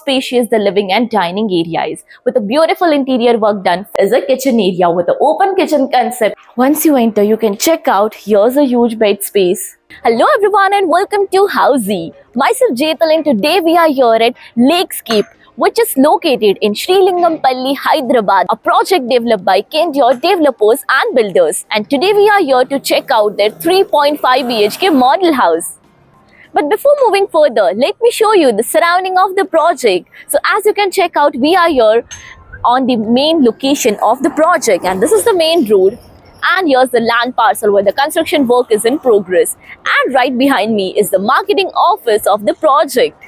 spacious the living and dining area is. With a beautiful interior work done is a kitchen area with an open kitchen concept. Once you enter, you can check out. Here's a huge bed space. Hello everyone and welcome to Housey. Myself Jetal and today we are here at Lakescape, which is located in Srilingampalli, Hyderabad, a project developed by Kendior developers and builders. And today we are here to check out their 3.5 BHK model house. But before moving further, let me show you the surrounding of the project. So as you can check out, we are here on the main location of the project and this is the main road. And here's the land parcel where the construction work is in progress. And right behind me is the marketing office of the project.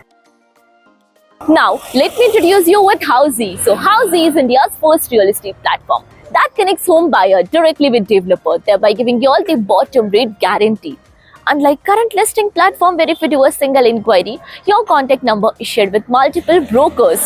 Now, let me introduce you with Housey. So Housey is India's first real estate platform that connects home buyer directly with developer, thereby giving you all the bottom rate guarantee. Unlike current listing platform where if you do a single inquiry, your contact number is shared with multiple brokers,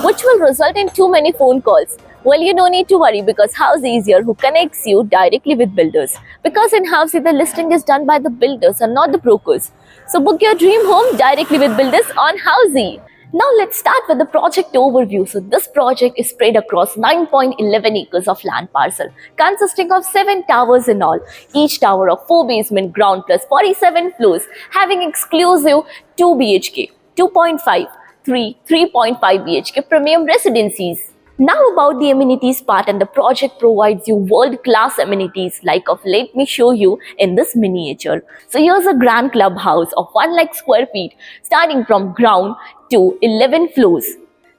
which will result in too many phone calls. Well, you don't need to worry because Housey is here who connects you directly with builders. Because in Housey, the listing is done by the builders and not the brokers. So book your dream home directly with builders on Housey. Now let's start with the project overview. So this project is spread across 9.11 acres of land parcel, consisting of 7 towers in all, each tower of 4 basement, ground plus 47 floors, having exclusive 2 BHK, 2.5, 3.5 BHK premium residencies. Now about the amenities part, and the project provides you world-class amenities like of let me show you in this miniature. So here's a grand clubhouse of 1 lakh square feet starting from ground to 11 floors,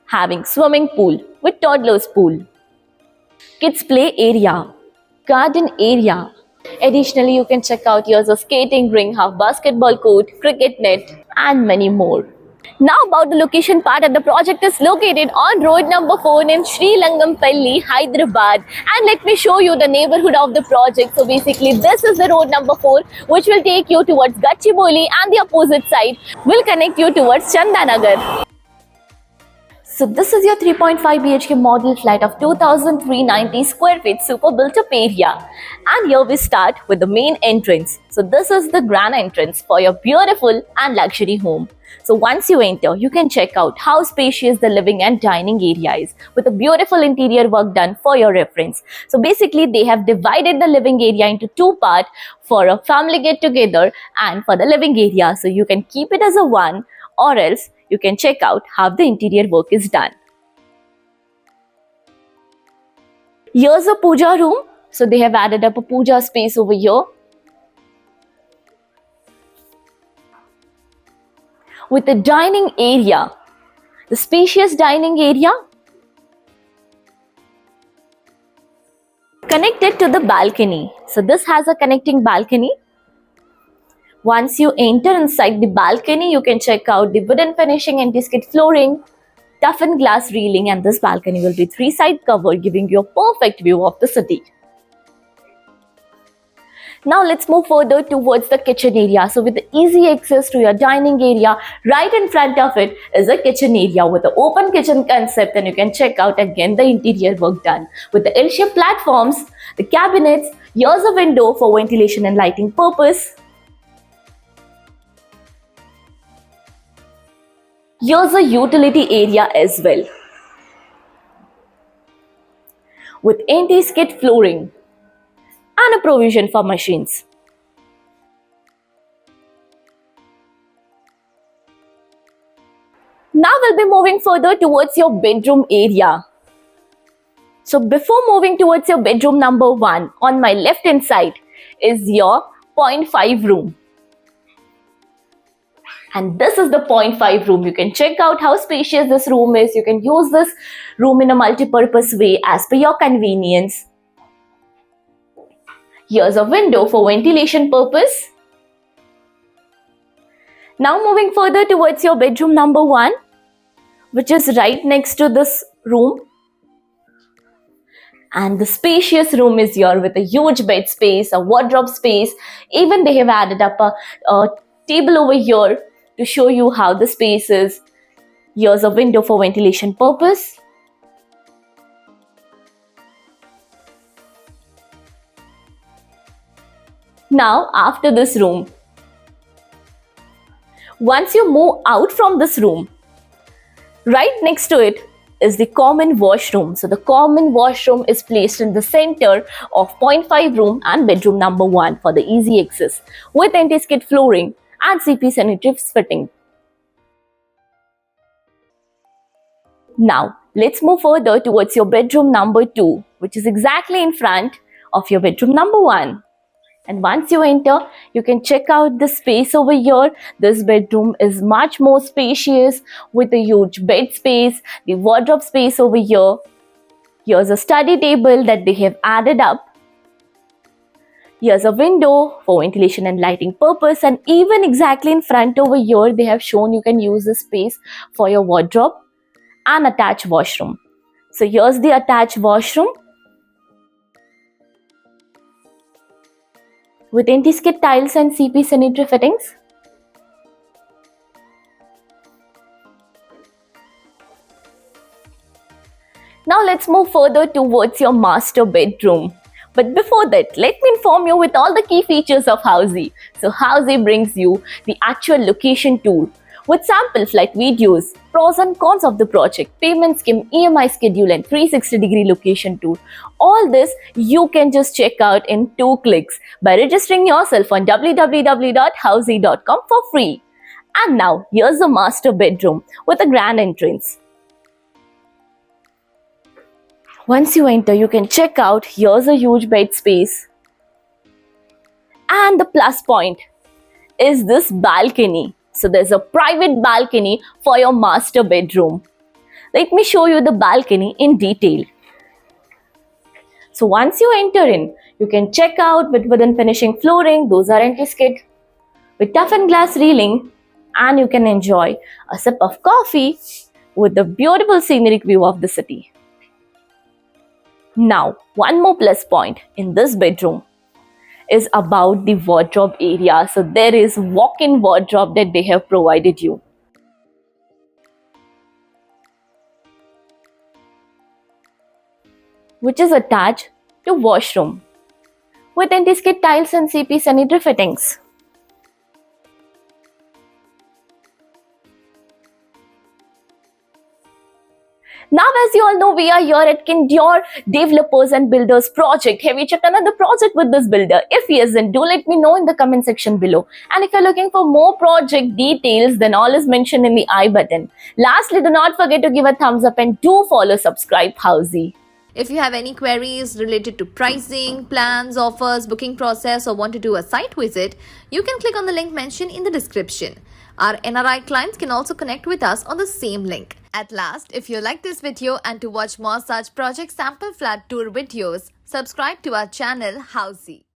having swimming pool with toddlers pool, kids play area, garden area. Additionally, you can check out here's a skating ring, half basketball court, cricket net and many more. Now about the location part, and the project is located on road number 4 in Srilingampalli, Hyderabad. And let me show you the neighborhood of the project. So basically this is the road number 4 which will take you towards Gachibowli, and the opposite side will connect you towards Chandanagar. So this is your 3.5 BHK model flat of 2,390 square feet super built up area. And here we start with the main entrance. So this is the grand entrance for your beautiful and luxury home. So once you enter, you can check out how spacious the living and dining area is with a beautiful interior work done for your reference. So basically they have divided the living area into 2 parts for a family get together and for the living area. So you can keep it as a one, or else you can check out how the interior work is done. Here's a puja room. So they have added up a puja space over here with the dining area, the spacious dining area connected to the balcony. So this has a connecting balcony. Once you enter inside the balcony, you can check out the wooden finishing and anti-skid flooring, toughened glass railing, and this balcony will be 3-side covered, giving you a perfect view of the city. Now let's move further towards the kitchen area. So with the easy access to your dining area, right in front of it is a kitchen area with the open kitchen concept, and you can check out again the interior work done with the L-shaped platforms, the cabinets. Here's a window for ventilation and lighting purpose. Here's a utility area as well with anti-skid flooring and a provision for machines. Now we'll be moving further towards your bedroom area. So before moving towards your bedroom number 1, on my left hand side is your 0.5 room. And this is the 0.5 room. You can check out how spacious this room is. You can use this room in a multi-purpose way as per your convenience. Here's a window for ventilation purpose. Now moving further towards your bedroom number 1, which is right next to this room. And the spacious room is here with a huge bed space, a wardrobe space. Even they have added up a table over here to show you how the space is. Here's a window for ventilation purpose. Now, after this room, once you move out from this room, Right next to it is the common washroom. So the common washroom is placed in the center of 0.5 room and bedroom number 1 for the easy access with anti-skid flooring and CP sanitary fitting. Now, let's move further towards your bedroom number 2, which is exactly in front of your bedroom number 1. And once you enter, you can check out the space over here. This bedroom is much more spacious with a huge bed space, the wardrobe space over here. Here's a study table that they have added up. Here's a window for ventilation and lighting purpose, and even exactly in front over here, they have shown you can use this space for your wardrobe and attached washroom. So here's the attached washroom with anti-skid tiles and CP sanitary fittings. Now let's move further towards your master bedroom. But before that, let me inform you with all the key features of Housey. So Housey brings you the actual location tour with sample flight videos, pros and cons of the project, payment scheme, EMI schedule and 360-degree location tour. All this you can just check out in 2 clicks by registering yourself on www.housey.com for free. And now here's the master bedroom with a grand entrance. Once you enter, you can check out, here's a huge bed space. And the plus point is this balcony. So there's a private balcony for your master bedroom. Let me show you the balcony in detail. So once you enter in, you can check out with wooden finishing flooring, those are anti-skid, with toughened glass railing, and you can enjoy a sip of coffee with the beautiful scenic view of the city. Now, one more plus point in this bedroom is about the wardrobe area. So there is walk-in wardrobe that they have provided you. Which is attached to washroom with anti-skid tiles and CP sanitary fittings. Now, as you all know, we are here at Kindure Developers and Builders Project. Have you checked another project with this builder? If yes, then do let me know in the comment section below. And if you're looking for more project details, then all is mentioned in the I button. Lastly, do not forget to give a thumbs up and do follow subscribe Housey. If you have any queries related to pricing, plans, offers, booking process, or want to do a site visit, you can click on the link mentioned in the description. Our NRI clients can also connect with us on the same link. At last, if you like this video and to watch more such project sample flat tour videos, subscribe to our channel Housey.